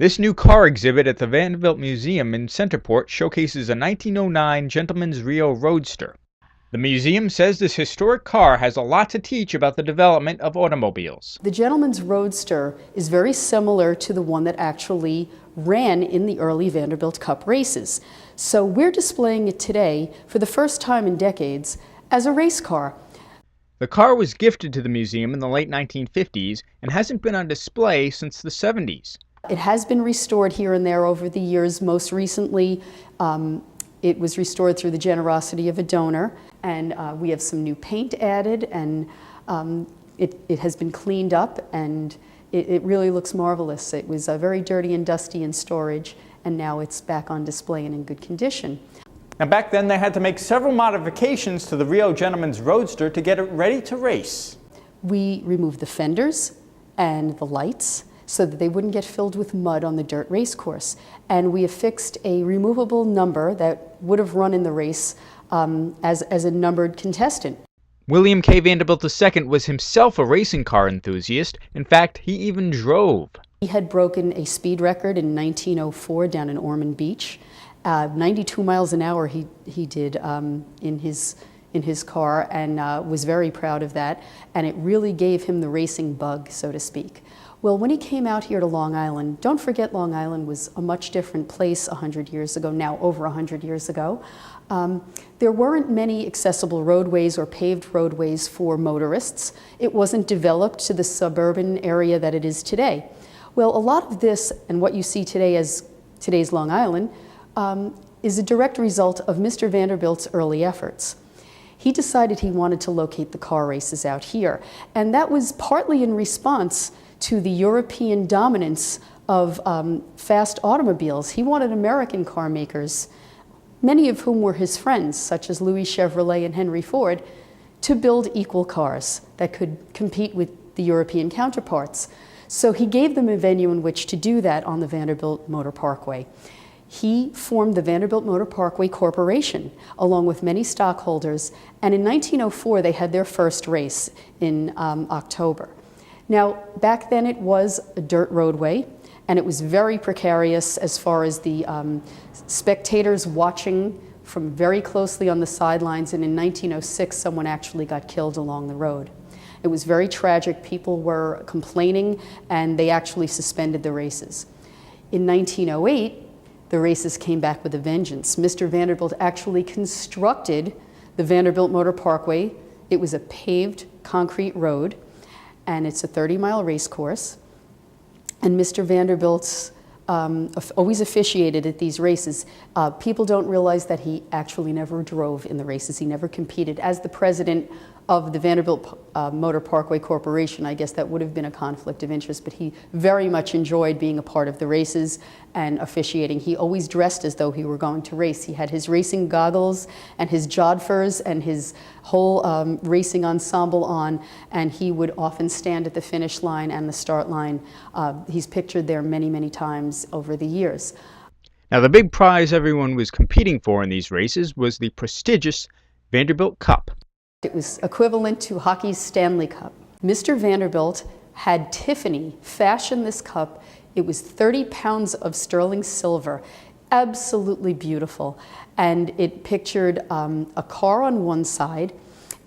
This new car exhibit at the Vanderbilt Museum in Centerport showcases a 1909 Gentleman's Reo Roadster. The museum says this historic car has a lot to teach about the development of automobiles. The Gentleman's Roadster is very similar to the one that actually ran in the early Vanderbilt Cup races. So we're displaying it today for the first time in decades as a race car. The car was gifted to the museum in the late 1950s and hasn't been on display since the 70s. It has been restored here and there over the years. Most recently, it was restored through the generosity of a donor, and we have some new paint added, and it has been cleaned up, and it really looks marvelous. It was very dirty and dusty in storage, and now it's back on display and in good condition. Now back then they had to make several modifications to the Reo Gentleman's Roadster to get it ready to race. We removed the fenders and the lights so that they wouldn't get filled with mud on the dirt race course. And we affixed a removable number that would have run in the race as a numbered contestant. William K. Vanderbilt II was himself a racing car enthusiast. In fact, he even drove. He had broken a speed record in 1904 down in Ormond Beach. 92 miles an hour he did in his car, and was very proud of that, and it really gave him the racing bug, so to speak. Well, when he came out here to Long Island, don't forget Long Island was a much different place 100 years ago, now over 100 years ago. There weren't many accessible roadways or paved roadways for motorists. It wasn't developed to the suburban area that it is today. Well, a lot of this, and what you see today as today's Long Island, is a direct result of Mr. Vanderbilt's early efforts. He decided he wanted to locate the car races out here, and that was partly in response to the European dominance of fast automobiles. He wanted American car makers, many of whom were his friends, such as Louis Chevrolet and Henry Ford, to build equal cars that could compete with the European counterparts. So he gave them a venue in which to do that on the Vanderbilt Motor Parkway. He formed the Vanderbilt Motor Parkway Corporation, along with many stockholders, and in 1904 they had their first race in October. Now, back then it was a dirt roadway, and it was very precarious as far as the spectators watching from very closely on the sidelines, and in 1906 someone actually got killed along the road. It was very tragic. People were complaining, and they actually suspended the races. In 1908, the races came back with a vengeance. Mr. Vanderbilt actually constructed the Vanderbilt Motor Parkway. It was a paved concrete road, and it's a 30-mile race course. And Mr. Vanderbilt's always officiated at these races. People don't realize that he actually never drove in the races. He never competed. As the president of the Vanderbilt Motor Parkway Corporation, I guess that would have been a conflict of interest, but he very much enjoyed being a part of the races and officiating. He always dressed as though he were going to race. He had his racing goggles and his jodhpurs and his whole racing ensemble on, and he would often stand at the finish line and the start line. He's pictured there many, many times over the years. Now, the big prize everyone was competing for in these races was the prestigious Vanderbilt Cup. It was equivalent to hockey's Stanley Cup. Mr. Vanderbilt had Tiffany fashion this cup. It was 30 pounds of sterling silver, absolutely beautiful. And it pictured a car on one side,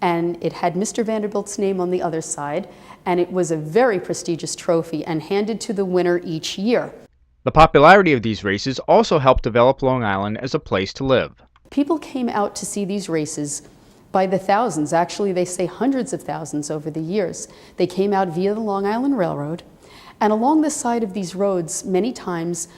and it had Mr. Vanderbilt's name on the other side, and it was a very prestigious trophy and handed to the winner each year. The popularity of these races also helped develop Long Island as a place to live. People came out to see these races by the thousands. Actually, they say hundreds of thousands over the years. They came out via the Long Island Railroad, and along the side of these roads, many times,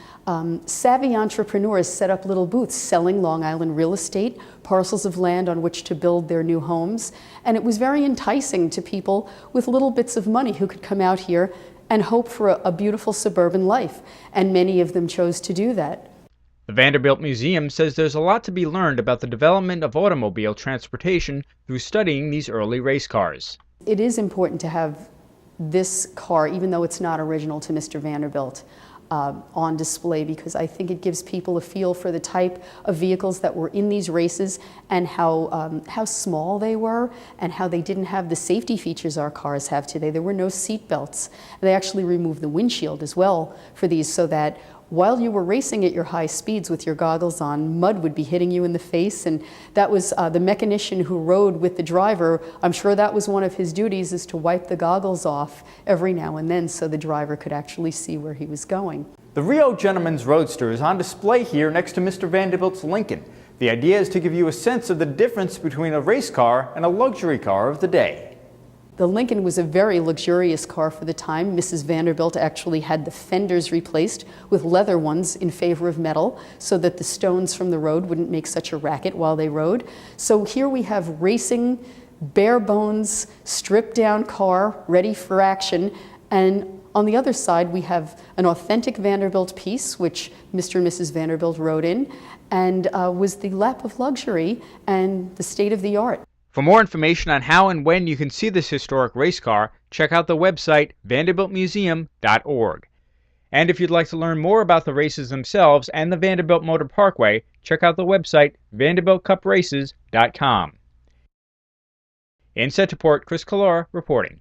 savvy entrepreneurs set up little booths selling Long Island real estate, parcels of land on which to build their new homes, and it was very enticing to people with little bits of money who could come out here and hope for a beautiful suburban life, and many of them chose to do that. The Vanderbilt Museum says there's a lot to be learned about the development of automobile transportation through studying these early race cars. It is important to have this car, even though it's not original to Mr. Vanderbilt. on display, because I think it gives people a feel for the type of vehicles that were in these races and how small they were and how they didn't have the safety features our cars have today. There were no seat belts. They actually removed the windshield as well for these, so that while you were racing at your high speeds with your goggles on, mud would be hitting you in the face, and that was the mechanician who rode with the driver. I'm sure that was one of his duties, is to wipe the goggles off every now and then so the driver could actually see where he was going. The Reo Gentleman's Roadster is on display here next to Mr. Vanderbilt's Lincoln. The idea is to give you a sense of the difference between a race car and a luxury car of the day. The Lincoln was a very luxurious car for the time. Mrs. Vanderbilt actually had the fenders replaced with leather ones in favor of metal, so that the stones from the road wouldn't make such a racket while they rode. So here we have racing, bare bones, stripped down car ready for action. And on the other side, we have an authentic Vanderbilt piece, which Mr. and Mrs. Vanderbilt rode in, and was the lap of luxury and the state of the art. For more information on how and when you can see this historic race car, check out the website vanderbiltmuseum.org. And if you'd like to learn more about the races themselves and the Vanderbilt Motor Parkway, check out the website vanderbiltcupraces.com. In Centerport, Collora reporting.